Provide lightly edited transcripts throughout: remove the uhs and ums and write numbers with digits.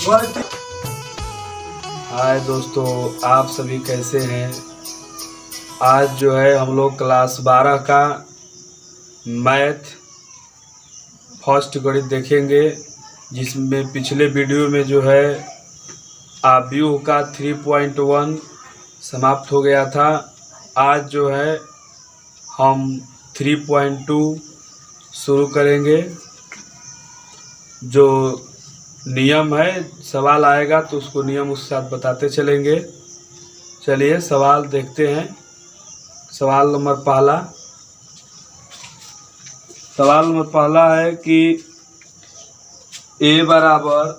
हाय दोस्तों, आप सभी कैसे हैं। आज जो है हम लोग क्लास 12 का मैथ फर्स्ट गणित देखेंगे, जिसमें पिछले वीडियो में जो है आव्यूह का 3.1 समाप्त हो गया था। आज जो है हम 3.2 शुरू करेंगे। जो नियम है, सवाल आएगा तो उसको नियम उसके साथ बताते चलेंगे। चलिए सवाल देखते हैं। सवाल नंबर पहला है कि a बराबर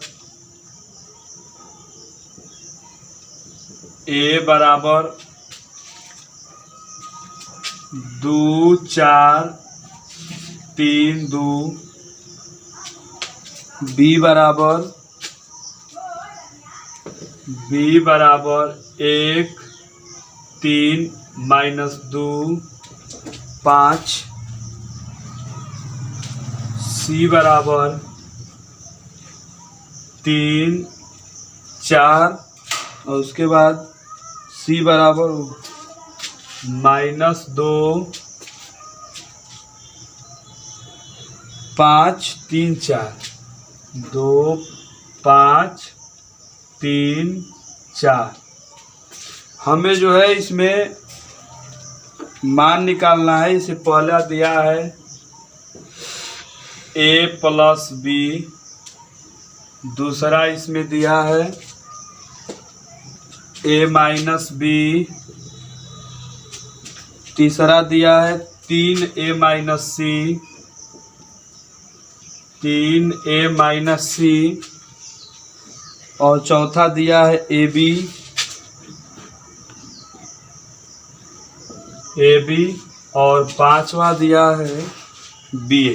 2 4 3 2, b बराबर 1 3 -2 5, c बराबर 3 4 और उसके बाद c बराबर -2 5 3 4 2 5 3 4। हमें जो है इसमें मान निकालना है। इसे पहला दिया है a + b, दूसरा इसमें दिया है a - b, तीसरा दिया है 3a - c, 3a - c, और चौथा दिया है ab, और पांचवा दिया है ba।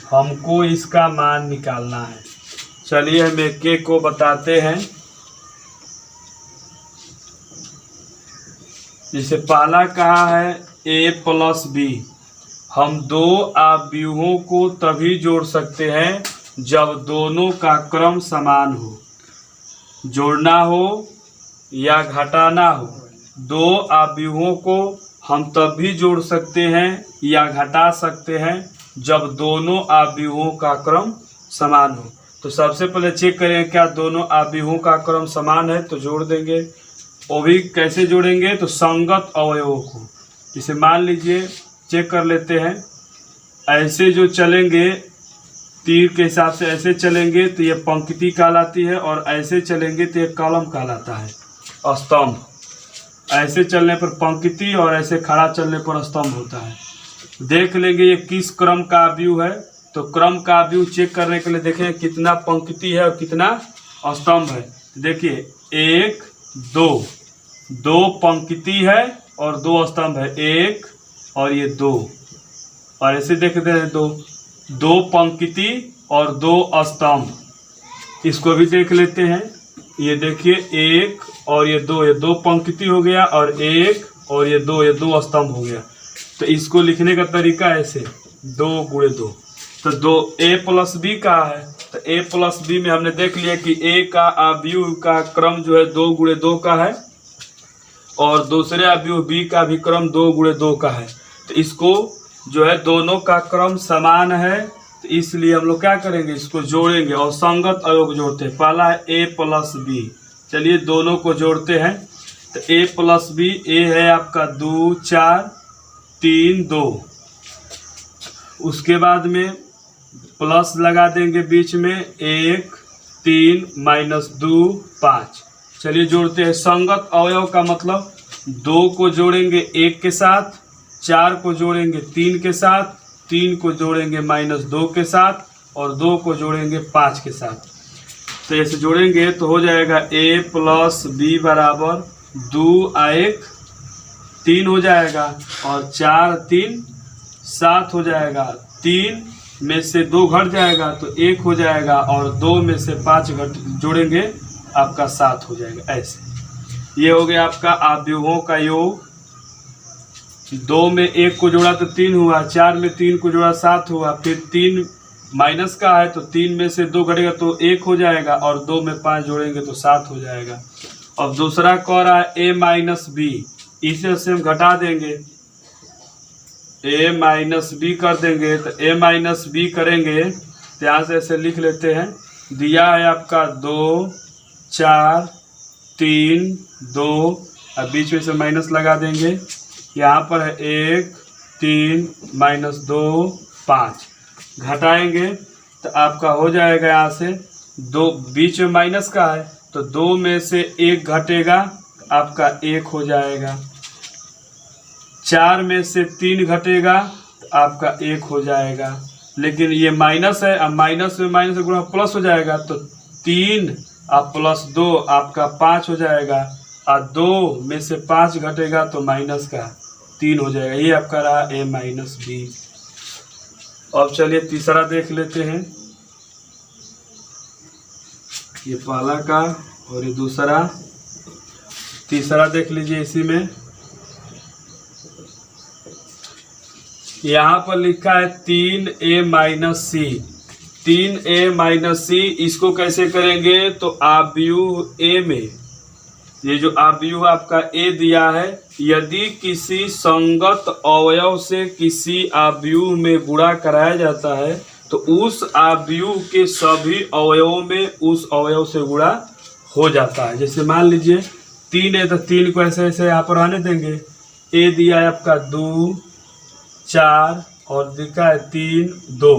हमको इसका मान निकालना है। चलिए हम एक को बताते हैं। जैसे पहला कहा है a + b। हम दो आव्यूहों को तभी जोड़ सकते हैं जब दोनों का क्रम समान हो। जोड़ना हो या घटाना हो, दो आव्यूहों को हम तब भी जोड़ सकते हैं या घटा सकते हैं जब दोनों आव्यूहों का क्रम समान हो। तो सबसे पहले चेक करें क्या दोनों आव्यूहों का क्रम समान है, तो जोड़ देंगे। वो भी कैसे जोड़ेंगे, तो संगत अवयवों को। जैसे मान लीजिए चेक कर लेते हैं, ऐसे जो चलेंगे तीर के हिसाब से ऐसे चलेंगे तो ये पंक्ति कहलाती है, और ऐसे चलेंगे तो ये कॉलम कहलाता है, स्तंभ। ऐसे चलने पर पंक्ति और ऐसे खड़ा चलने पर स्तंभ होता है। देख लेंगे ये किस क्रम का आव्यूह है। तो क्रम का आव्यूह चेक करने के लिए देखें कितना पंक्ति है और कितना स्तंभ है। देखिए 1 2, 2 पंक्ति है और 2 स्तंभ है, 1 और ये 2। और ऐसे देखते हैं 2 पंक्ति और 2 स्तंभ। इसको भी देख लेते हैं। ये देखिए 1 और ये 2, ये 2 पंक्ति हो गया, और 1 और ये 2, ये 2 स्तंभ हो गया। तो इसको लिखने का तरीका ऐसे 2 × 2। तो 2 a + b का है, तो a + b में हमने देख लिया कि a का आव्यूह का क्रम जो है 2 × 2 का है, और दूसरे आव्यूह b का भी क्रम 2 × 2 का है। तो इसको जो है दोनों का क्रम समान है, तो इसलिए हम लोग क्या करेंगे, इसको जोड़ेंगे और संगत अवयव जोड़ते हैं। पहला है a + b। चलिए दोनों को जोड़ते हैं। तो a + b, a है आपका 2 4 3 2, उसके बाद में प्लस लगा देंगे बीच में 1 3 -2 5। चलिए जोड़ते हैं। संगत अवयव का मतलब 2 को जोड़ेंगे 1 के साथ, 4 को जोड़ेंगे 3 के साथ, 3 को जोड़ेंगे -2 के साथ, और 2 को जोड़ेंगे 5 के साथ। तो ऐसे जोड़ेंगे तो हो जाएगा a + b बराबर 2 1 3 हो जाएगा, और 4 3 7 हो जाएगा। 3 में से 2 घट जाएगा तो 1 हो जाएगा, और 2 में से 5 घट जोड़ेंगे आपका 7 हो जाएगा। ऐसे ये हो गया आपका आव्यूहों का योग। 2 में 1 को जोड़ा तो 3 हुआ, 4 में 3 को जोड़ा 7 हुआ, फिर 3 माइनस का है तो 3 में से 2 घटेगा तो 1 हो जाएगा, और 2 में 5 जोड़ेंगे तो 7 हो जाएगा। अब दूसरा कह रहा है a माइनस बी, इसे से हम घटा देंगे, a माइनस बी कर देंगे। तो a माइनस बी करेंगे तो यहाँ से ऐसे लिख लेते हैं, दिया है आपका 2 4 3 2, अब बीच में से माइनस लगा देंगे। यहाँ पर है 1 3 माइनस 2 5, घटाएंगे तो आपका हो जाएगा यहाँ से 2, बीच में माइनस का है तो 2 में से 1 घटेगा आपका 1 हो जाएगा, 4 में से 3 घटेगा तो आपका 1 हो जाएगा। लेकिन ये माइनस है, अब माइनस में माइनस से गुणा प्लस हो जाएगा तो 3 अब प्लस 2 आपका 5 हो जाएगा, और 2 में से 5 घटेगा तो माइनस का 3 हो जाएगा। ये आपका रहा a माइनस बी। अब चलिए तीसरा देख लेते हैं, ये पहला का और ये दूसरा, तीसरा देख लीजिए। इसी में यहाँ पर लिखा है 3a माइनस सी, 3a माइनस सी। इसको कैसे करेंगे तो आव्यूह a में, ये जो आव्यूह आपका a दिया है, यदि किसी संगत अवयव से किसी आव्यूह में गुणा कराया जाता है तो उस आव्यूह के सभी अवयवों में उस अवयव से गुणा हो जाता है। जैसे मान लीजिए 3 है तो 3 को ऐसे ऐसे यहाँ पर आने देंगे, a दिया है आपका 2 4 और दिखा है 3 2,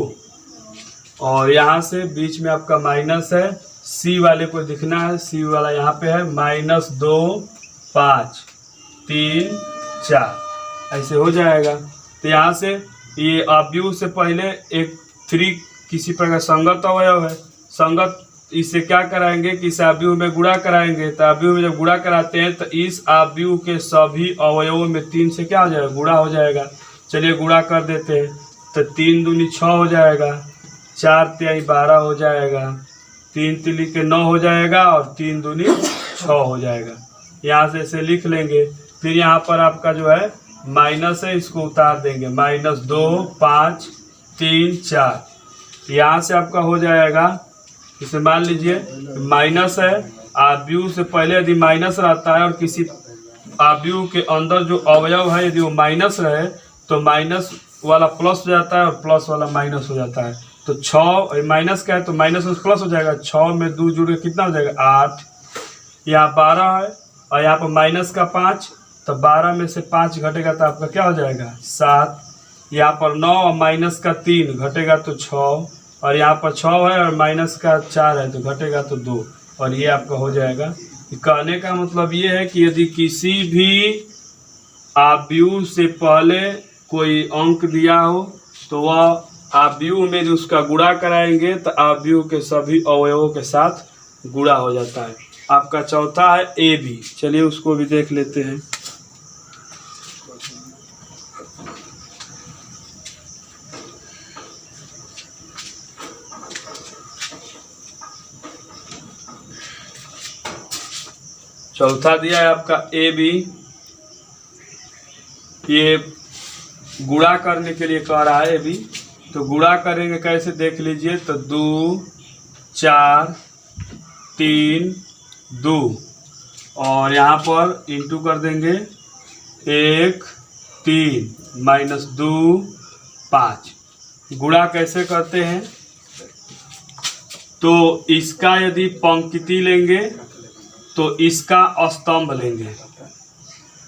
और यहाँ से बीच में आपका माइनस है, सी वाले को दिखना है, सी वाला यहाँ पे है -2 5 3 4, ऐसे हो जाएगा। तो यहाँ से ये आव्यूह से पहले एक 3 किसी प्रकार संगत अवयव है, संगत इससे क्या कराएंगे कि इस आव्यूह में गुणा कराएंगे। तो आव्यूह में जब गुणा कराते हैं तो इस आव्यूह के सभी अवयवों में 3 से क्या हो जाएगा, गुणा हो जाएगा। चलिए गुणा कर देते हैं, तो 3 दूनी 6 हो जाएगा, 4 तिहाई 12 हो जाएगा, 3 तिली के 9 हो जाएगा, और 3 दूनी 6 हो जाएगा। यहाँ से इसे लिख लेंगे। फिर यहाँ पर आपका जो है माइनस है, इसको उतार देंगे, -2 5 3 4, यहाँ से आपका हो जाएगा। इसे मान लीजिए माइनस है, आव्यूह से पहले यदि माइनस रहता है और किसी आव्यूह के अंदर जो अवयव है यदि वो माइनस रहे तो माइनस वाला प्लस हो जाता है और प्लस वाला माइनस हो जाता है। तो 6 माइनस का है तो माइनस में प्लस हो जाएगा, 6 में 2 जुड़ के कितना हो जाएगा 8, यहाँ 12 है और यहाँ पर माइनस का 5, तो 12 में से 5 घटेगा तो आपका क्या हो जाएगा 7, यहाँ पर 9 और माइनस का 3 घटेगा तो 6, और यहाँ पर 6 है और माइनस का 4 है तो घटेगा तो 2, और ये आपका हो जाएगा। कहने का मतलब ये है कि यदि किसी भी आव्यूह से पहले कोई अंक दिया हो तो वह आव्यूह में जो उसका गुणा कराएंगे तो आव्यूह के सभी अवयवों के साथ गुणा हो जाता है। आपका चौथा है ए बी, चलिए उसको भी देख लेते हैं। चौथा दिया है आपका ए बी, ये गुणा करने के लिए कह रहा है ए बी, तो गुणा करेंगे कैसे देख लीजिए। तो 2 4 3 2, और यहाँ पर इंटू कर देंगे 1 3 -2 5। गुणा कैसे करते हैं तो इसका यदि पंक्ति लेंगे तो इसका स्तंभ लेंगे।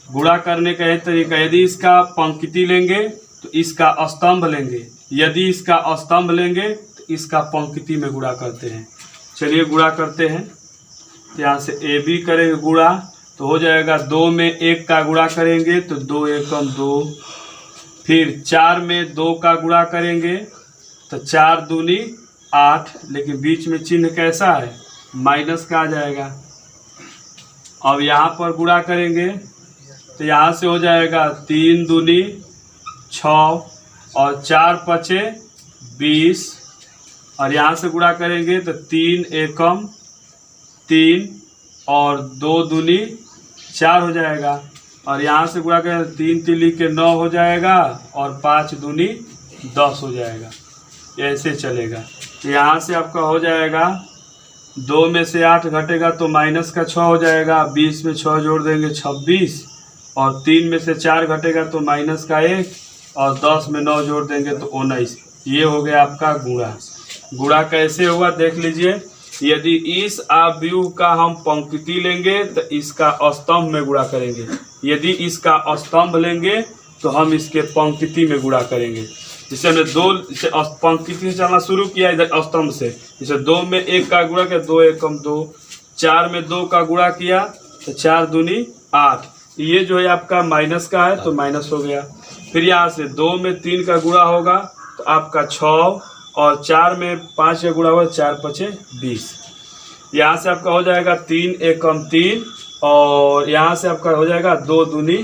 गुणा करने का यह तरीका, यदि इसका पंक्ति लेंगे तो इसका स्तंभ लेंगे, यदि इसका स्तंभ लेंगे तो इसका पंक्ति में गुणा करते हैं। चलिए गुणा करते हैं। तो यहाँ से ए बी करेंगे गुणा तो हो जाएगा 2 में 1 का गुणा करेंगे तो 2 एकम 2, फिर 4 में 2 का गुणा करेंगे तो 4 दूनी 8, लेकिन बीच में चिन्ह कैसा है माइनस का आ जाएगा। अब यहाँ पर गुणा करेंगे तो यहाँ से हो जाएगा 3 दूनी 6 और 4 पचे 20, और यहाँ से गुणा करेंगे तो 3 एकम 3 और 2 दूनी 4 हो जाएगा, और यहाँ से गुणा करेंगे 3 तिली के 9 हो जाएगा और 5 दूनी 10 हो जाएगा। ऐसे चलेगा। यहाँ से आपका हो जाएगा 2 में से 8 घटेगा तो माइनस का 6 हो जाएगा, 20 में 6 जोड़ देंगे 26, और 3 में से 4 घटेगा तो माइनस का 1, और 10 में 9 जोड़ देंगे तो 19। ये हो गया आपका गुणा। गुणा कैसे होगा देख लीजिए। यदि इस आव्यूह का हम पंक्ति लेंगे तो इसका स्तंभ में गुणा करेंगे, यदि इसका स्तंभ लेंगे तो हम इसके पंक्ति में गुणा करेंगे। जैसे हमने 2 से पंक्ति से चलना शुरू किया इधर स्तंभ से, जैसे 2 में 1 का गुणा किया 2 एकम 2, 4 में 2 का गुणा किया तो 4 दूनी 8, ये जो है आपका माइनस का है तो माइनस हो गया। फिर यहाँ से 2 में 3 का गुणा होगा तो आपका 6, और 4 में 5 का गुणा होगा 4 पचे 20। यहाँ से आपका हो जाएगा 3 एकम 3, और यहाँ से आपका हो जाएगा 2 दूनी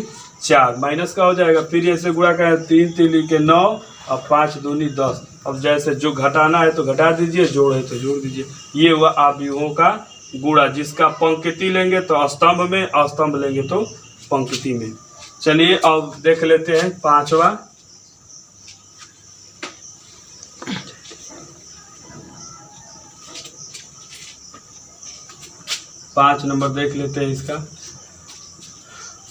4, माइनस का हो जाएगा। फिर ऐसे गुणा करें 3 3 के 9 और 5 दूनी 10। अब जैसे जो घटाना है तो घटा दीजिए, जोड़ है तो जोड़ दीजिए। ये हुआ आव्यूहों का गुणा, जिसका पंक्ति लेंगे तो स्तंभ में, अस्तंभ लेंगे तो पंक्ति में। चलिए अब देख लेते हैं 5वां। 5 नंबर देख लेते हैं इसका।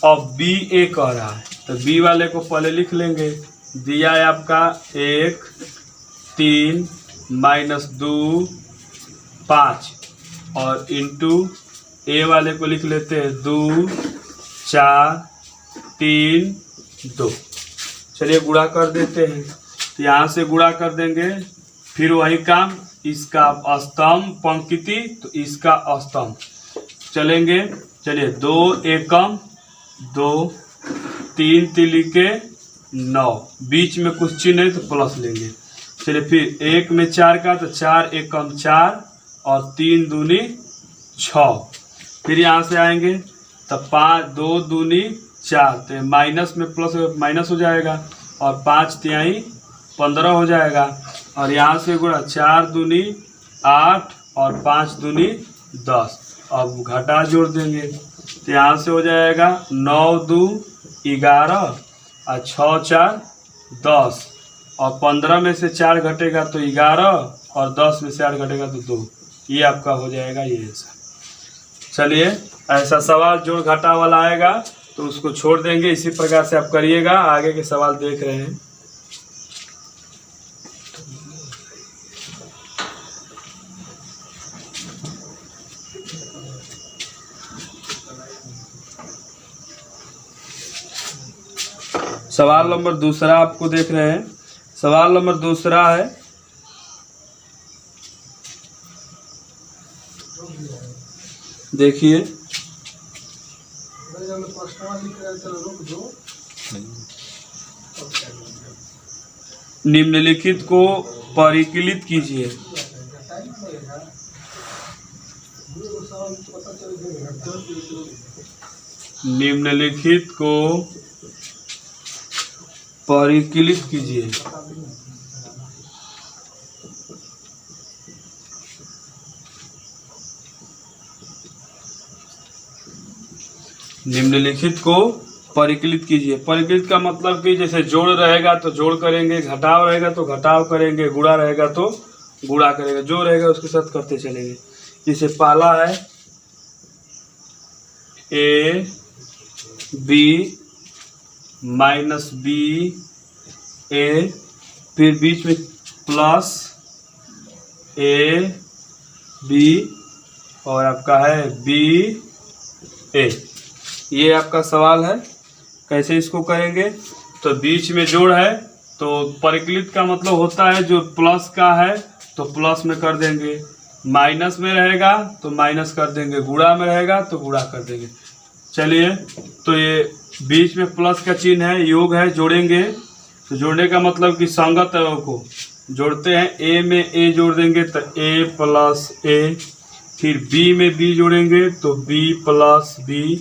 अब बी ए कह रहा है तो बी वाले को पहले लिख लेंगे। दिया है आपका 1 3 -2 5, और इंटू ए वाले को लिख लेते हैं 2 4 3 2। चलिए गुणा कर देते हैं, तो यहाँ से गुणा कर देंगे। फिर वही काम, इसका स्तंभ पंक्ति तो इसका स्तंभ चलेंगे। चलिए 2 एकम 2, 3 तिलिके 9, बीच में कुछ चिन्ह है तो प्लस लेंगे। चलिए फिर 1 में 4 का तो 4 एकम 4, और 3 दूनी 6। फिर यहाँ से आएंगे तो 5 2 दूनी 4, तो माइनस में प्लस माइनस हो जाएगा, और 5 तिहाई 15 हो जाएगा। और यहाँ से गुणा 4 दूनी 8, और 5 दूनी 10। अब घटा जोड़ देंगे तो यहाँ से हो जाएगा 9 2 11, और 6 4 10, और 15 में से 4 घटेगा तो 11, और 10 में से 8 घटेगा तो 2। ये आपका हो जाएगा ये ऐसा। चलिए ऐसा सवाल जोड़ घटा वाला आएगा तो उसको छोड़ देंगे, इसी प्रकार से आप करिएगा। आगे के सवाल देख रहे हैं। सवाल नंबर 2 आपको देख रहे हैं। सवाल नंबर 2 है, देखिए निम्नलिखित को परिकलित कीजिए। निम्नलिखित को परिकलित कीजिए। निम्नलिखित को परिकलित कीजिए। परिकलित का मतलब कि जैसे जोड़ रहेगा तो जोड़ करेंगे, घटाव रहेगा तो घटाव करेंगे, गुणा रहेगा तो गुणा करेंगे, जो रहेगा उसके साथ करते चलेंगे। जैसे पहला है ए बी माइनस बी ए, फिर बीच में प्लस ए बी, और आपका है बी ए। ये आपका सवाल है, कैसे इसको करेंगे। तो बीच में जोड़ है तो परिकलित का मतलब होता है जो प्लस का है तो प्लस में कर देंगे, माइनस में रहेगा तो माइनस कर देंगे, गुणा में रहेगा तो गुणा कर देंगे। चलिए तो ये बीच में प्लस का चिन्ह है, योग है, जोड़ेंगे। तो जोड़ने का मतलब कि संगत को जोड़ते हैं। ए में ए जोड़ देंगे तो ए प्लस ए, फिर बी में बी जोड़ेंगे तो बी प्लस बी,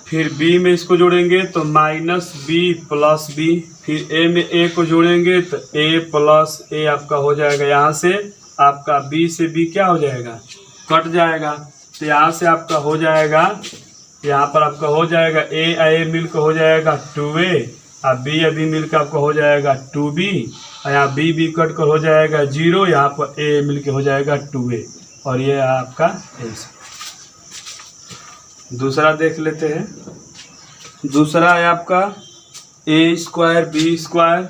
फिर बी में इसको जोड़ेंगे तो माइनस बी प्लस बी, फिर ए में ए को जोड़ेंगे तो ए प्लस ए आपका हो जाएगा। यहाँ से आपका बी से बी क्या हो जाएगा, कट जाएगा। तो यहाँ से आपका हो जाएगा, यहाँ पर आपका हो जाएगा ए मिलकर हो जाएगा 2a, अब बी अभी मिलकर आपका हो जाएगा 2b, और यहाँ बी बी कट कर हो जाएगा 0, यहाँ पर ए मिलकर हो जाएगा 2a, और ये आपका आंसर। दूसरा देख लेते हैं। दूसरा है आपका a square B square,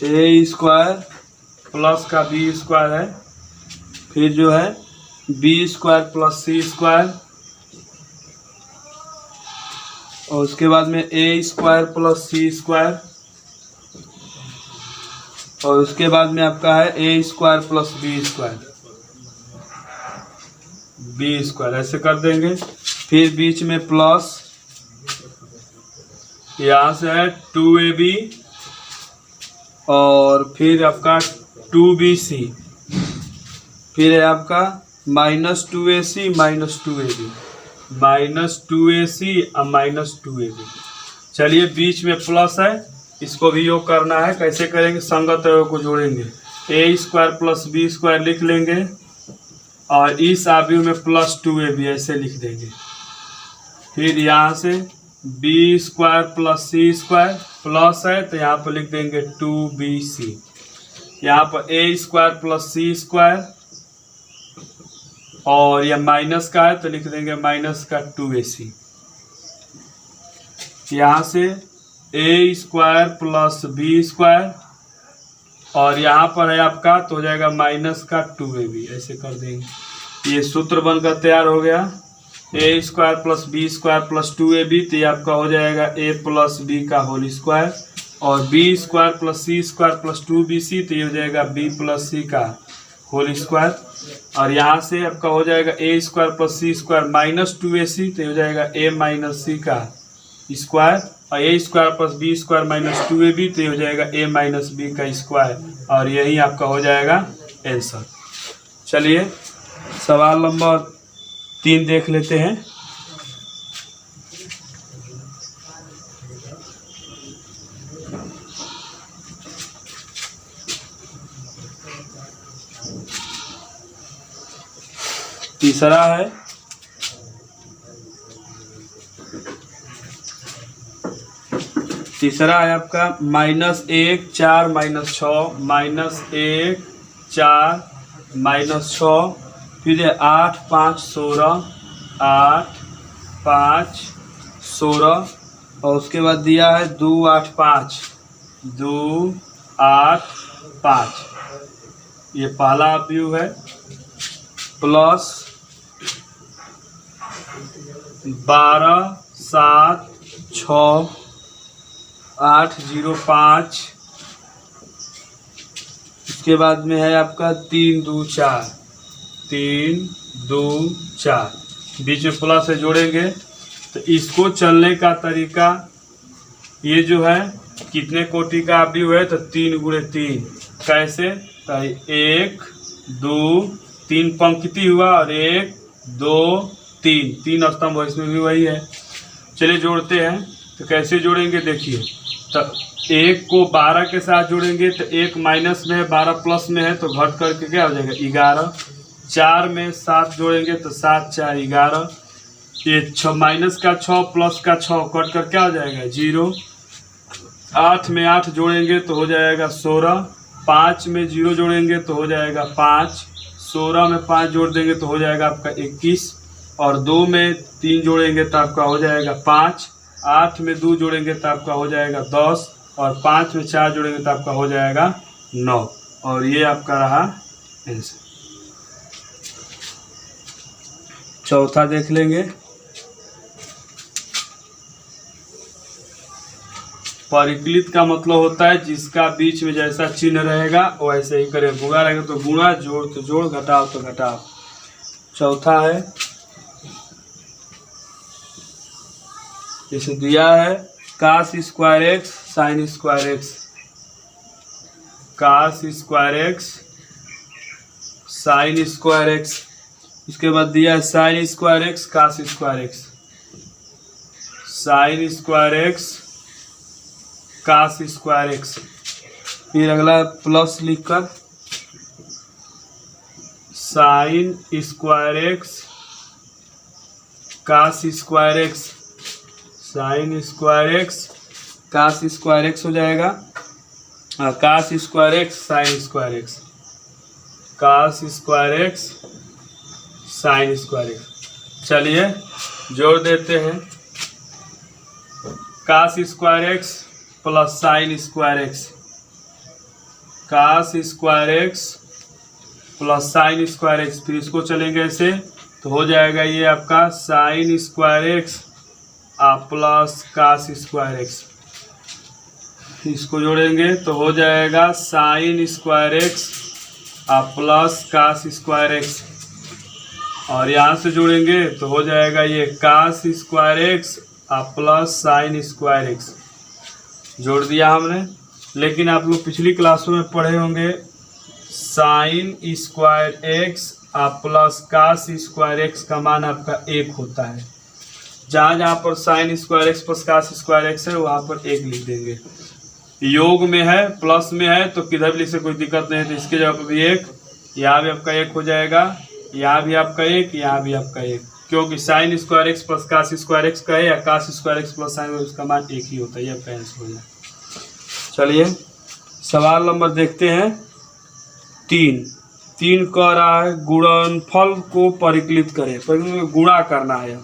A square plus का बी स्क्वायर है, फिर जो है B square plus C square, और उसके बाद में A square plus C square, और उसके बाद में आपका है A square plus B square, B square ऐसे कर देंगे। फिर बीच में प्लस, यहाँ से है 2ab, और फिर आपका 2bc, फिर है आपका -2ac -2ab, -2ac और -2ab। चलिए बीच में प्लस है, इसको भी योग करना है। कैसे करेंगे? संगत अवयव को जोड़ेंगे, ए स्क्वायर प्लस बी स्क्वायर लिख लेंगे, और इस अवयव में +2ab ऐसे लिख देंगे। फिर यहाँ से B square plus C square, plus है तो यहाँ पर लिख देंगे 2bc। यहाँ पर ए स्क्वायर प्लस सी स्क्वायर, और यह माइनस का है तो लिख देंगे माइनस का 2ac। यहाँ से ए स्क्वायर प्लस बी स्क्वायर, और यहाँ पर है आपका तो हो जाएगा माइनस का 2ab, ऐसे कर देंगे। ये सूत्र बनकर तैयार हो गया, A square plus B square plus 2ab, तो ये आपका हो जाएगा a प्लस बी का होल स्क्वायर, और B square plus C square plus 2bc, तो ये हो जाएगा b प्लस सी का होल स्क्वायर, और यहाँ से आपका हो जाएगा ए square plus C square minus 2ac, तो ये हो जाएगा a माइनस सी का स्क्वायर, और A square plus B square minus 2ab, तो ये हो जाएगा a माइनस बी का स्क्वायर, और यही आपका हो जाएगा आंसर। चलिए सवाल नंबर 3 देख लेते हैं। तीसरा है आपका -1 4 -6 -1 4 -6, फिर 8 5 16 8 5 16, और उसके बाद दिया है 2 8 5 2 8 5। ये पहला अवयव है, प्लस 12 7 6 8 0 5, इसके बाद में है आपका 3 2 4 3 2 4, बीच में प्लस से जोड़ेंगे। तो इसको चलने का तरीका, ये जो है कितने कोटि का अवयव है, तो 3 × 3। कैसे? तो 1 2 3 पंक्ति हुआ, और 1 2 3 स्तंभ, इसमें भी वही है। चलिए जोड़ते हैं। तो कैसे जोड़ेंगे देखिए, तो 1 को 12 के साथ जोड़ेंगे, तो 1 माइनस में है 12 प्लस में है, तो घट करके क्या हो जाएगा 11। 4 में 7 जोड़ेंगे तो 7 4 11, ये 6 माइनस का 6 प्लस का 6 कट कर क्या हो जाएगा 0। 8 में 8 जोड़ेंगे तो हो जाएगा 16, 5 में 0 जोड़ेंगे तो हो जाएगा 5, 16 में 5 जोड़ देंगे तो हो जाएगा आपका 21, और 2 में 3 जोड़ेंगे तो आपका हो जाएगा 5, 8 में 2 जोड़ेंगे तो आपका हो जाएगा 10, और 5 में 4 जोड़ेंगे तो आपका हो जाएगा 9, और ये आपका रहा आंसर। चौथा देख लेंगे। परिक्लित का मतलब होता है जिसका बीच में जैसा चिन्ह रहेगा वैसे ही करें। गुणा रहेगा तो गुणा, जोड़ तो जोड़, घटाओ तो घटाओ। चौथा है, जैसे दिया है cos square x sin square x, cos square x sin square x, इसके बाद दिया है sin square x cos square x, sin square x cos square x. फिर अगला प्लस लिखकर sin square x cos square x, sin square x cos square x हो जाएगा, cos square x sin square x, cos square x sin square x. चलिए जोड़ देते हैं, cos square x plus sin square x, cos square x plus sin square x, फिर इसको चलेंगे ऐसे तो हो जाएगा ये आपका sin square x plus cos square x. इसको जोड़ेंगे तो हो जाएगा sin square x plus cos square x, और यहाँ से जोड़ेंगे तो हो जाएगा ये cos square x plus sin square x. जोड़ दिया हमने, लेकिन आप लोग पिछली क्लासों में पढ़े होंगे sin square x plus cos square x का मान आपका 1 होता है। जहाँ जहाँ पर sin square x plus cos square x है वहाँ पर 1 लिख देंगे। योग में है, प्लस में है तो किधर भी लिख से कोई दिक्कत नहीं है, तो इसके जगह पर भी 1, यहाँ भी आपका 1 हो जाएगा, यहाँ भी आपका 1, यहाँ भी आपका 1, क्योंकि sin square x plus cos square x का है या cos square x plus sin x का मान 1 ही होता है। ये आपका आंसर हो जाए। चलिए सवाल नंबर देखते हैं 3 कह रहा है गुणनफल को परिकलित करें, परिकलित गुणा करना है।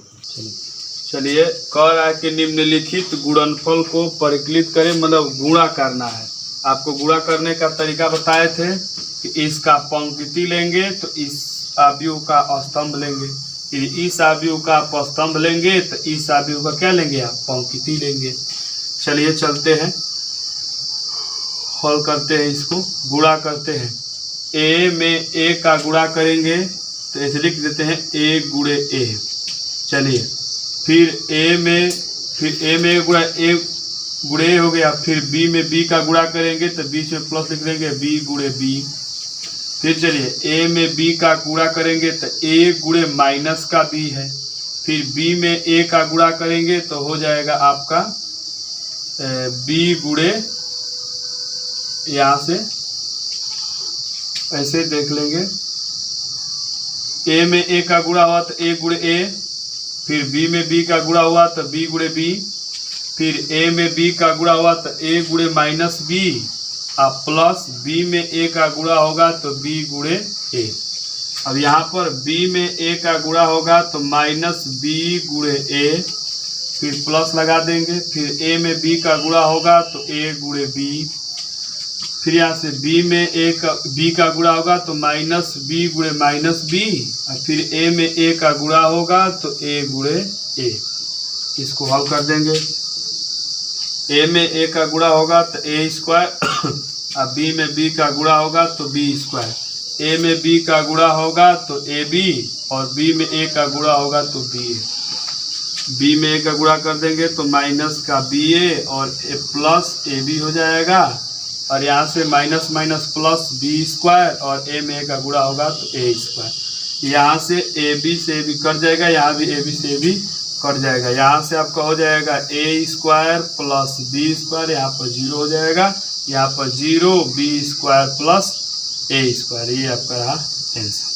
चलिए कह रहा है कि निम्नलिखित गुणनफल को परिकलित करें, मतलब गुणा करना है। आपको गुणा करने का तरीका बताए थे कि इसका पंक्ति लेंगे तो इस अवयव का स्तंभ लेंगे, इस अवयव का आप स्तंभ लेंगे तो इस अवयव का क्या लेंगे आप पंक्ति लेंगे। चलिए चलते हैं, हल करते हैं, इसको गुणा करते हैं। ए में ए का गुणा करेंगे तो ऐसे लिख देते हैं ए गुणे ए। चलिए फिर ए में गुणा ए गुणे ए हो गया, फिर बी में बी का गुणा करेंगे तो बीच में प्लस लिख देंगे बी गुणे बी। फिर चलिए ए में बी का गुणा करेंगे तो ए गुणे माइनस का बी है, फिर बी में ए का गुणा करेंगे तो हो जाएगा आपका बी गुणे, यहाँ से ऐसे देख लेंगे, ए में ए का गुणा हुआ तो ए गुणे ए, फिर बी में बी का गुणा हुआ तो बी गुणे बी, फिर ए में बी का गुणा हुआ तो ए गुणे माइनस बी प्लस बी में ए का गुणा होगा तो बी गुणे ए। अब यहाँ पर बी में ए का गुणा होगा तो माइनस बी गुणे ए, फिर प्लस लगा देंगे, फिर ए में बी का गुणा होगा तो ए गुणे बी, फिर यहाँ से बी में ए का बी का गुणा होगा तो माइनस बी गुणे माइनस बी, और फिर ए में ए का गुणा होगा तो ए गुणे ए। इसको हल कर देंगे, ए में ए का गुणा होगा तो ए स्क्वायर, और बी में बी का गुणा होगा तो बी स्क्वायर, ए में बी का गुणा होगा तो ए बी, और बी में ए का गुणा होगा तो बी ए। बी में ए का गुणा कर देंगे तो माइनस का बी ए और ए प्लस ए बी हो जाएगा, और यहाँ से minus minus plus B square, और ए में ए का गुणा होगा तो ए स्क्वायर। यहाँ से ए बी से ए बी कट जाएगा, यहाँ भी ए बी से ए बी कट जाएगा, यहाँ से आपका हो जाएगा ए स्क्वायर प्लस बी स्क्वायर, यहाँ पर 0 हो जाएगा, यहाँ पर 0 बी स्क्वायर प्लस ए स्क्वायर। ये आपका रहा आंसर।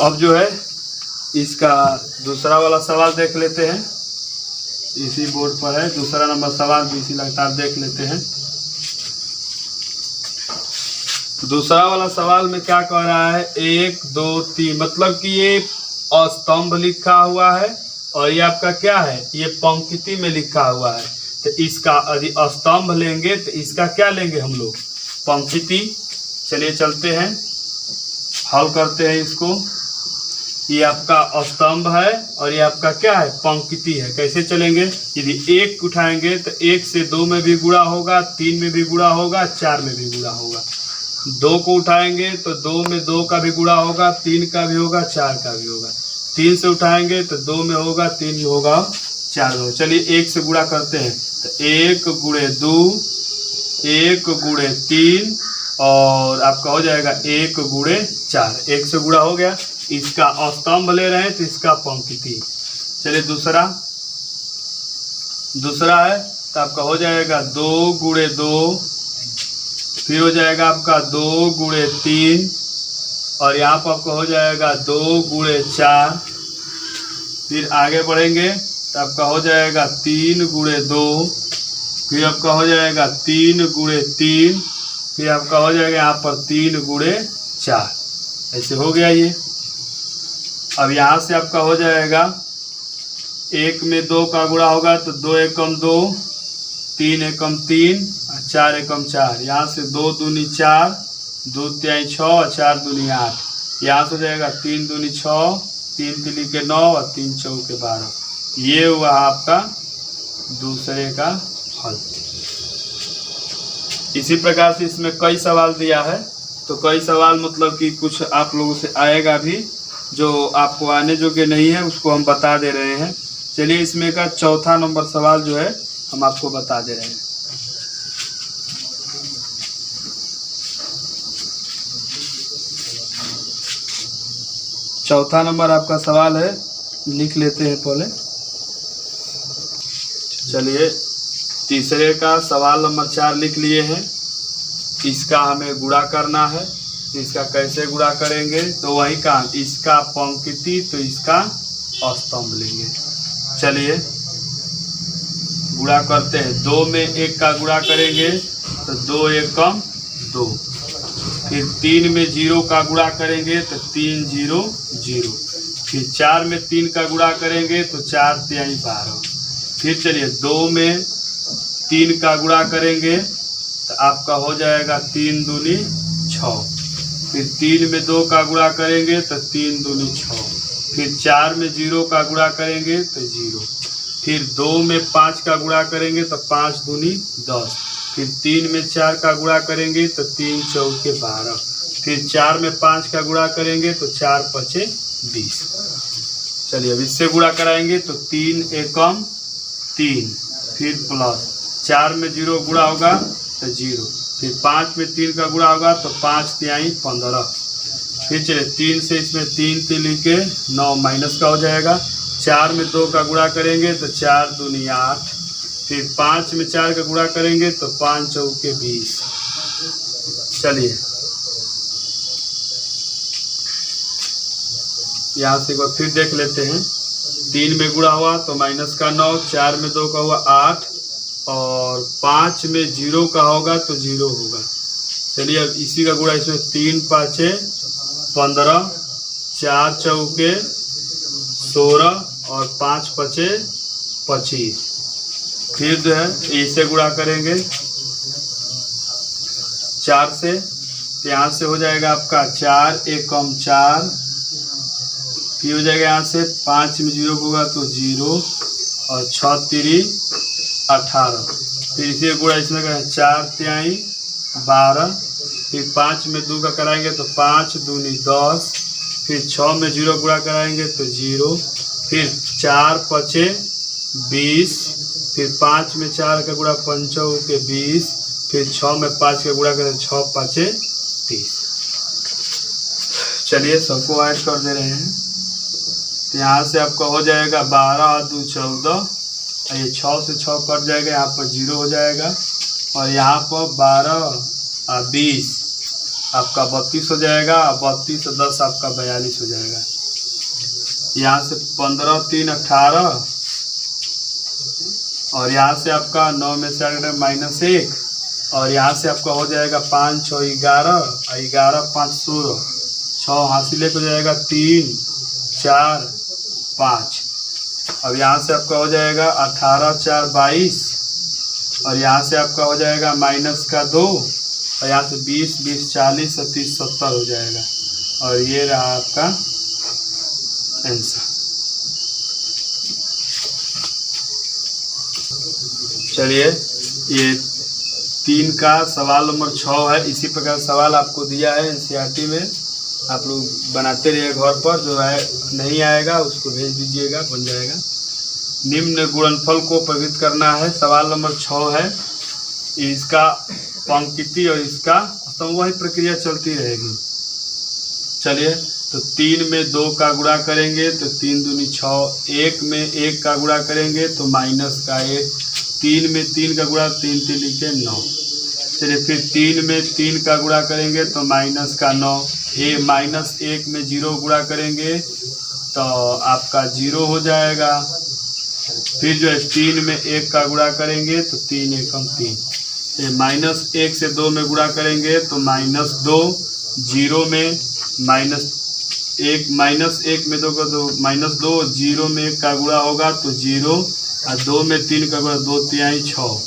अब जो है इसका दूसरा वाला सवाल देख लेते हैं, इसी बोर्ड पर है, दूसरा नंबर सवाल भी इसी लगातार देख लेते हैं। दूसरा वाला सवाल में क्या कह रहा है 1 2 3, मतलब कि ये स्तंभ लिखा हुआ है और ये आपका क्या है, ये पंक्ति में लिखा हुआ है। तो इसका यदि स्तंभ लेंगे तो इसका क्या लेंगे हम लोग, पंक्ति। चलिए चलते हैं, हल करते हैं इसको। ये आपका स्तंभ है और ये आपका क्या है, पंक्ति है। कैसे चलेंगे, यदि 1 उठाएंगे तो 1 से 2 में भी गुणा होगा, 3 में भी गुणा होगा, 4 में भी गुणा होगा। 2 को उठाएंगे तो 2 में 2 का भी गुणा होगा, 3 का भी होगा, 4 का भी होगा। 3 से उठाएंगे तो 2 में होगा, 3 में होगा, 4 में होगा। चलिए 1 से गुणा करते हैं तो 1 गुणे 2, 1 गुणे 3, और आपका हो जाएगा 1 गुणे 4। 1 से गुणा हो गया, इसका स्तंभ ले रहे हैं तो इसका पंक्ति। चलिए दूसरा है तो आपका हो जाएगा 2 गुणे 2, फिर हो जाएगा आपका 2 गुणे 3, और यहाँ पर आपको हो जाएगा 2 गुणे 4। फिर आगे बढ़ेंगे तो तो आपका हो जाएगा 3 गुणे 2, फिर आपका हो जाएगा 3 गुणे 3, फिर आपका हो जाएगा यहाँ पर 3 गुणे 4। ऐसे हो गया ये। अब यहाँ से आपका हो जाएगा 1 में 2 का गुणा होगा तो 2 एकम 2, 3 एकम 3, 4 एकम 4। यहाँ से 2 दूनी 4, 2 तिहाई 6 और 4 दूनी 8। यहाँ से हो जाएगा 3 दूनी 6, 3 तिली के 9 और 3 चौके 12। ये हुआ आपका दूसरे का हल। इसी प्रकार से इसमें कई सवाल दिया है, तो कई सवाल मतलब कि कुछ आप लोगों से आएगा भी, जो आपको आने जोगे नहीं है उसको हम बता दे रहे हैं। चलिए इसमें का चौथा नंबर सवाल जो है हम आपको बता दे रहे हैं। चौथा नंबर आपका सवाल है, लिख लेते हैं पहले। चलिए तीसरे का सवाल नंबर 4 लिख लिए हैं। इसका हमें गुणा करना है, इसका कैसे गुणा करेंगे, तो वही काम, इसका पंक्ति तो इसका स्तंभ लेंगे। चलिए गुणा करते हैं। 2 में 1 का गुणा करेंगे तो 2 एकम 2, फिर 3 में 0 का गुणा करेंगे तो 3 0 0, फिर 4 में 3 का गुणा करेंगे तो 4 तिहाई 12। फिर चलिए 2 में 3 का गुणा करेंगे तो आपका हो जाएगा 3 दूनी 6, फिर 3 में 2 का गुणा करेंगे तो 3 दूनी 6, फिर 4 में 0 का गुणा करेंगे तो 0, फिर 2 में 5 का गुणा करेंगे तो 5 दूनी 10, फिर 3 में 4 का गुणा करेंगे तो 3 चौके 12, फिर 4 में 5 का गुणा करेंगे तो 4 पचे 20। चलिए अब इससे गुणा कराएंगे तो 3 एकम 3, फिर प्लस 4 में 0 गुणा होगा तो 0, फिर 5 में 3 का गुणा होगा तो 5 तिहाई 15। फिर चलिए 3 से इसमें 3 तिली के 9 माइनस का हो जाएगा। 4 में 2 का गुणा करेंगे तो 4 दूनी 8, फिर 5 में 4 का गुणा करेंगे तो 5 चौके 20। चलिए यहाँ से एक बार फिर देख लेते हैं। 3 में गुणा हुआ तो माइनस का 9, 4 में 2 का हुआ 8, और 5 में 0 का होगा तो 0 होगा। चलिए अब इसी का गुणा इसमें 3 पाँचे 15, 4 चौके 16 और 5 पचे 25। फिर जो है इसे गुणा करेंगे 4 से, तो यहाँ से हो जाएगा आपका 4 एकम 4, फिर हो जाएगा यहाँ से 5 में 0 होगा तो 0 और 6 तिरी 18, फिर इसे गुणा इसमें करें 4 तिहाई 12, फिर 5 में 2 का कराएंगे तो 5 दूनी 10, फिर 6 में 0 गुणा कराएंगे तो 0, फिर 4 पचे 20, फिर 5 में 4 का गुणा 5 के 20, फिर 6 में 5 का गुणा करें 6 पाँचे 30। चलिए सबको ऐड कर दे रहे हैं। तो यहाँ से आपका हो जाएगा 12 और 2 14, ये 6 से 6 कट जाएगा, यहाँ पर 0 हो जाएगा, और यहाँ पर 12 और 20 आपका 32 हो जाएगा, और 32 और 10 आपका 42 हो जाएगा। यहाँ से 15 3 18, और यहाँ से आपका 9 में से -1, और यहाँ से आपका हो जाएगा 5 6 11, 11 5 16, 6 हासिल हो जाएगा 3 4 5। अब यहाँ से आपका हो जाएगा 18 4 22, और यहाँ से आपका हो जाएगा माइनस का 2, और यहाँ से 20 20 40 और 30 70 हो जाएगा, और ये रहा आपका आंसर। चलिए ये 3 का सवाल नंबर 6 है। इसी प्रकार सवाल आपको दिया है एनसीईआरटी में, आप लोग बनाते रहिए घर पर, जो है नहीं आएगा उसको भेज दीजिएगा, बन जाएगा। निम्न गुणनफल को प्रकट करना है, सवाल नंबर 6 है। इसका पंक्ति और इसका स्तंभ, वही प्रक्रिया चलती रहेगी। चलिए तो 3 में 2 का गुणा करेंगे तो 3 दूनी 6, 1 में 1 का गुणा करेंगे तो माइनस का 1, 3 में 3 का गुणा 3 3 के 9। चलिए फिर 3 में 3 का गुणा करेंगे तो माइनस का 9, -1 में 0 गुणा करेंगे तो आपका 0 हो जाएगा। फिर जो है 3 में 1 का गुणा करेंगे तो 3 एकम 3। -1 से 2 में गुणा करेंगे तो -2, 0 में -1 में 2 का तो -2, 0 में 1 का गुणा होगा तो 0 और 2 में 3 का गुणा 2 तिहाई 6।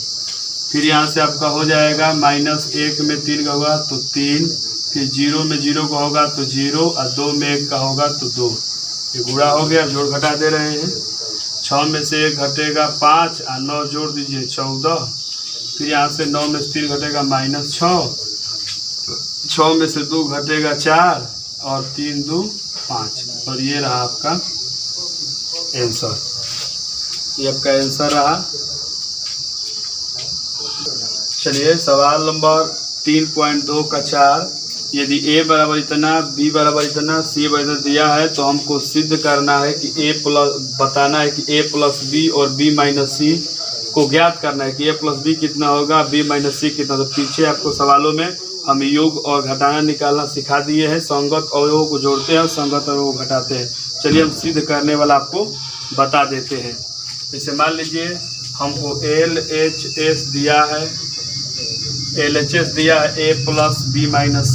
फिर यहाँ से आपका हो जाएगा -1 में 3 का होगा तो 3, फिर 0 में 0 का होगा तो 0 और 2 में 1 का होगा तो 2। ये गुणा हो गया, जोड़ घटा दे रहे हैं। 6 में से 1 घटेगा 5 और 9 जोड़ दीजिए 14। फिर यहाँ से 9 में से 3 घटेगा -6, 6 में से 2 घटेगा 4 और 3 2 5। और ये रहा आपका आंसर, ये आपका आंसर रहा। चलिए सवाल नंबर 3.2 का 4। यदि a बराबर इतना, b बराबर इतना, c बराबर दिया है तो हमको सिद्ध करना है कि बताना है कि a प्लस b और b माइनस c को ज्ञात करना है कि a प्लस b कितना होगा, b माइनस c कितना। तो पीछे आपको सवालों में हम योग और घटाना निकालना सिखा दिए हैं। संगत अवयवों को जोड़ते हैं और संगत अवयवों को घटाते हैं। चलिए हम सिद्ध करने वाला आपको बता देते हैं। जैसे मान लीजिए हमको LHS दिया है, LHS दिया है a plus b minus c,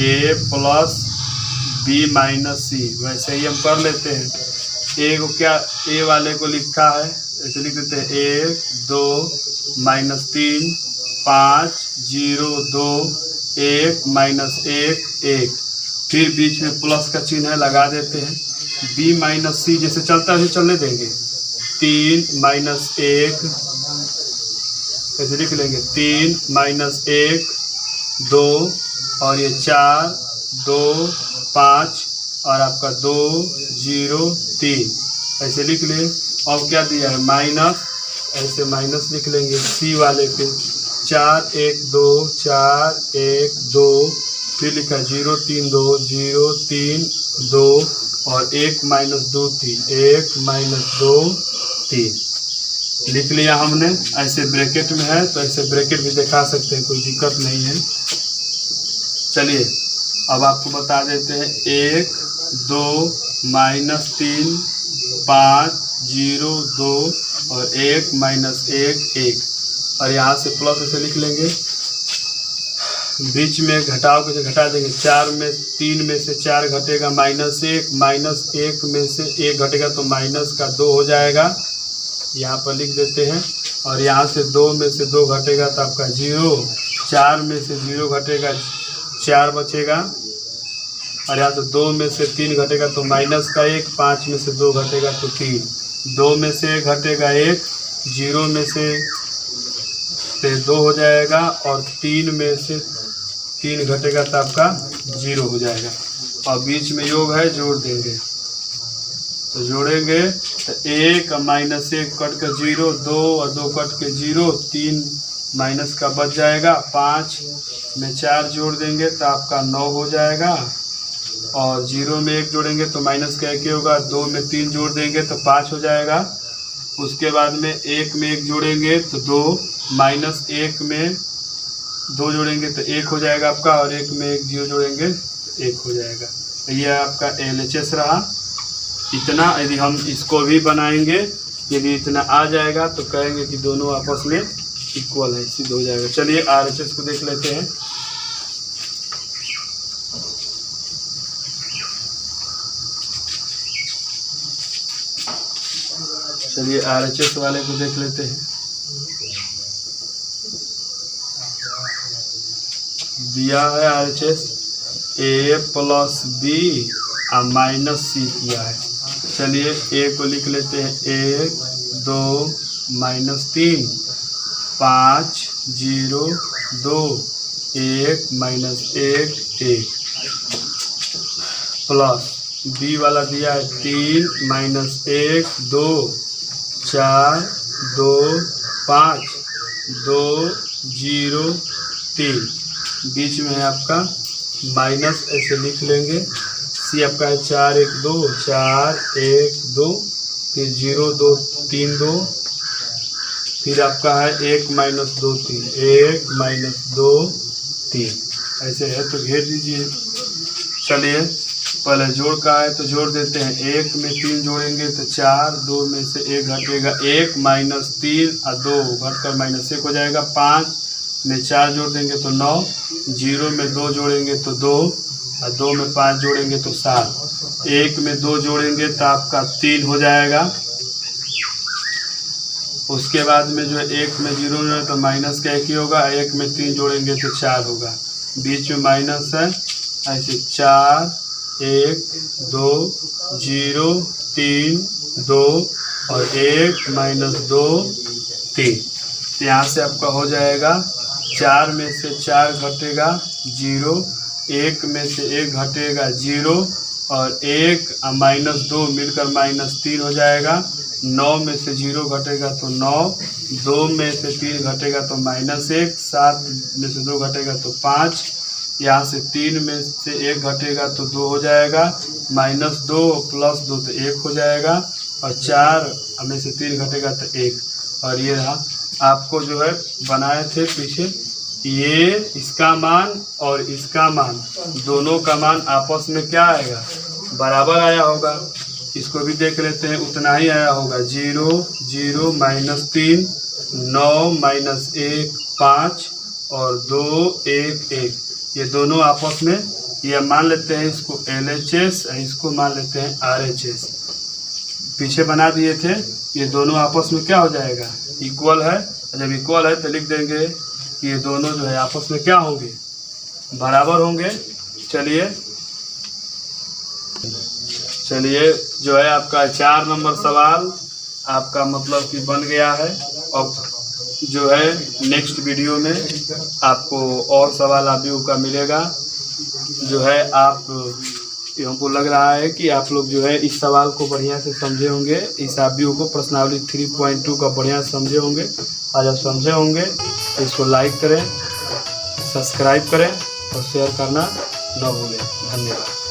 a plus b minus c। वैसे ही हम कर लेते हैं। a को क्या, a वाले को लिखा है ऐसे लिख देते हैं 1 2 -3 5 0 2 1 -1 1। फिर बीच में प्लस का चिन्ह है, लगा देते हैं। b माइनस c जैसे चलता है चलने देंगे। 3 -1 ऐसे लिख लेंगे, 3 -1 2 और ये 4 2 5 और आपका 2 0 3 ऐसे लिख लें। अब क्या दिया है माइनस, ऐसे माइनस लिख लेंगे सी वाले पे। 4 1 2 4 1 2 फिर लिखा 0 3 2 0 3 2 और 1 -2 3 1 -2 3 लिख लिया हमने। ऐसे ब्रैकेट में है तो ऐसे ब्रैकेट भी दिखा सकते हैं, कोई दिक्कत नहीं है। चलिए अब आपको बता देते हैं 1 2 -3 5 0 2 और 1 -1 1 और यहाँ से प्लस ऐसे लिख लेंगे। बीच में घटाव के घटा देंगे। 4 में 3 में से 4 घटेगा -1, -1 में से 1 घटेगा तो माइनस का 2 हो जाएगा, यहाँ पर लिख देते हैं। और यहाँ से 2 में से 2 घटेगा तो आपका 0, 4 में से 0 घटेगा 4 बचेगा और यहाँ से 2 में से 3 घटेगा तो -1, 5 में से 2 घटेगा तो 3, 2 में से 1 घटेगा 1, 0 में से 2 हो जाएगा और 3 में से 3 घटेगा तो आपका 0 हो जाएगा। और बीच में योग है, जोड़ देंगे तो जोड़ेंगे तो 1 -1 कट के 0, 2 और 2 कट के 0, 3 माइनस का बच जाएगा। 5 में 4 जोड़ देंगे तो आपका 9 हो जाएगा और 0 में 1 जोड़ेंगे तो माइनस का 1 होगा। 2 में 3 जोड़ देंगे तो 5 हो जाएगा। उसके बाद में 1 में 1 जोड़ेंगे तो 2, -1 में 2 जोड़ेंगे तो 1 हो जाएगा आपका और 1 में 1 0 जोड़ेंगे तो 1 हो जाएगा। ये आपका LHS रहा। इतना यदि हम इसको भी बनाएंगे, यदि इतना आ जाएगा तो कहेंगे कि दोनों आपस में इक्वल है, सिद्ध हो जाएगा। चलिए RHS को देख लेते हैं। चलिए RHS वाले को देख लेते हैं। दिया है RHS a प्लस b और -c किया है। चलिए a को लिख लेते हैं 1 2 -3 5 0 2 1 -1 1 प्लस b वाला दिया है 3 -1 2 4 2 5 2 0 3 बीच में है आपका माइनस, ऐसे लिख लेंगे। सी आपका है 4 1 2 4 1 2 फिर 0 2 3 2 फिर आपका है 1 -2 3 1 -2 3 ऐसे है तो घेर दीजिए। चलिए पहले जोड़ का है तो जोड़ देते हैं। 1 में 3 जोड़ेंगे तो 4, 2 में से 1 घटेगा 1 माइनस 3 और 2 घटकर -1 हो जाएगा। 5 में 4 जोड़ देंगे तो 9, 0 में 2 जोड़ेंगे तो 2 और 2 में 5 जोड़ेंगे तो 7। 1 में 2 जोड़ेंगे तो आपका 3 हो जाएगा। उसके बाद में जो है 1 में 0 जोड़े तो माइनस का 1 ही होगा। 1 में 3 जोड़ेंगे तो 4 होगा, बीच में माइनस है। ऐसे 4 1 2 0 3 2 और 1 माइनस 2 3। यहाँ से आपका हो जाएगा 4 में से 4 घटेगा 0, 1 में से 1 घटेगा 0 और 1 माइनस 2 मिलकर -3 हो जाएगा। 9 में से 0 घटेगा तो 9, 2 में से 3 घटेगा तो -1, 7 में से 2 घटेगा तो 5। यहाँ से 3 में से 1 घटेगा तो 2 हो जाएगा, -2 + 2 तो 1 हो जाएगा और 4 में से 3 घटेगा तो 1। और ये रहा आपको जो है बनाए थे पीछे, ये इसका मान और इसका मान दोनों का मान आपस में क्या आएगा, बराबर आया होगा। इसको भी देख लेते हैं, उतना ही आया होगा। 0 0 -3 9 -1 5 और 2 1 1। ये दोनों आपस में, ये मान लेते हैं इसको LHS, इसको मान लेते हैं RHS। पीछे बना दिए थे, ये दोनों आपस में क्या हो जाएगा, इक्वल है। जब इक्वल है तो लिख देंगे कि ये दोनों जो है आपस में क्या होंगे, बराबर होंगे। चलिए जो है आपका 4 नंबर सवाल आपका मतलब कि बन गया है। अब जो है नेक्स्ट वीडियो में आपको और सवाल आबियों का मिलेगा। जो है आप, हमको लग रहा है कि आप लोग जो है इस सवाल को बढ़िया से समझे होंगे, इस आबियों को प्रश्नावली 3.2 का बढ़िया से समझे होंगे। और जब समझे होंगे तो इसको लाइक करें, सब्सक्राइब करें और शेयर करना न भूलें। धन्यवाद।